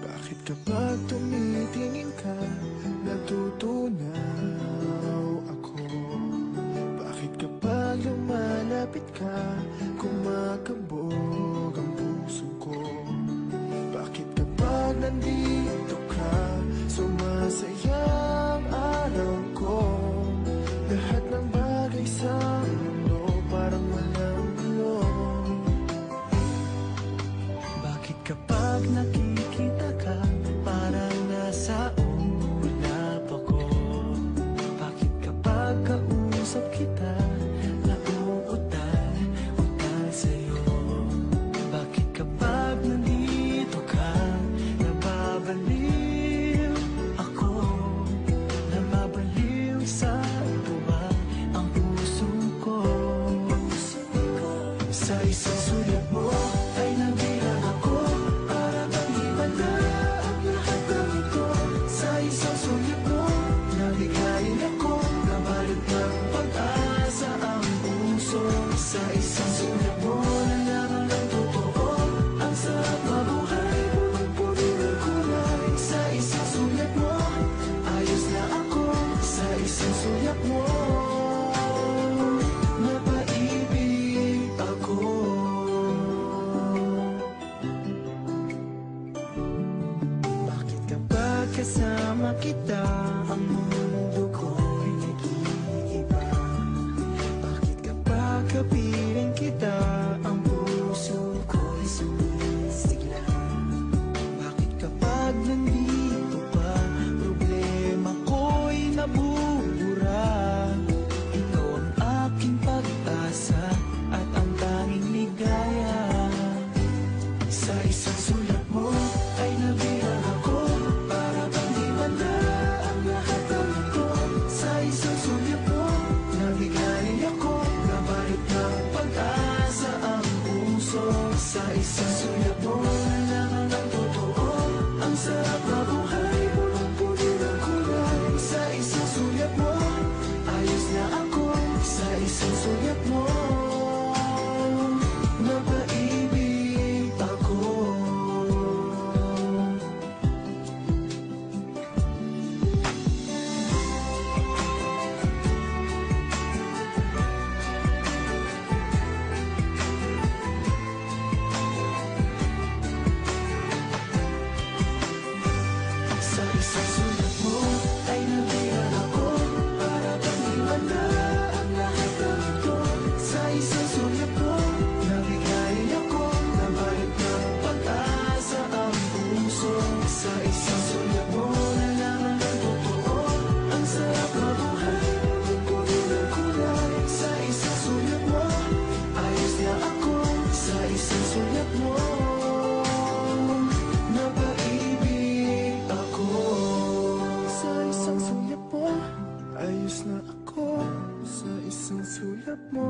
Bakit kapag tumitingin ka, natutunaw ako? Bakit kapag lumalapit ka, kumakabog ang puso ko? Bakit kapag nandito ka, sumasaya ang araw ko? Lahat ng bagay sa mundo parang walang gulo. Bakit kapag nakikita ka, parang nasa ulap ako? Bakit kapag kausap kita, nauutal-utal sa'yo? Bakit kapag nandito ka, nababaliw ako? Nababaliw sa tuwa ang puso ko. Sa isang sulat mo ay nabilang ako, para bang iba na ang lahat ng ito. Sa isang sulat mo, nabigayin ako, nabalot ng pag-asa ang puso. Sa isang sulat mo, nalaman ng totoo, ang sarap mabuhay, punong-puno ng kulay. Sa isang sulat mo, ayos na ako. Sa isang sulat mo, napaibig ako. Bakit kapag kasama kita, ang mundo ko'y nag-iiba? Bakit kapag kapiling kita, ang puso ko'y sumisigla? Bakit kapag nandito pa, problema ko'y nabubura? Ikaw ang aking pag-asa at ang tanging ligaya. Sa isang sulat mo ay nabilang ako, para bang di manda ang lahat ng ito. Sa isang sulat mo, nabigayin ako, nabalot ng pag-asa ang puso. Sa isang sulat mo, nalaman ng totoo, ang sarap mabuhay, punong-puno ng kulay. Sa isang sulat mo, ayos na ako. Sa isang sulat mo, napaibig ako. Sa isang sulat mo ay nabilang ako, para bang iwan na ang lahat ng ito. Sa isang sulat mo, nabigayin ako, nabalot ng pag-asa ang puso. Sa isang sulat mo, nalaman ng totoo, ang sarap mabuhay, punong-puno ng kulay. Sa isang sulat mo, ayos na ako. Sa isang sulat mo, napaibig ako. Sa isang sulat mo, ayos na ako. Sa isang sulat mo,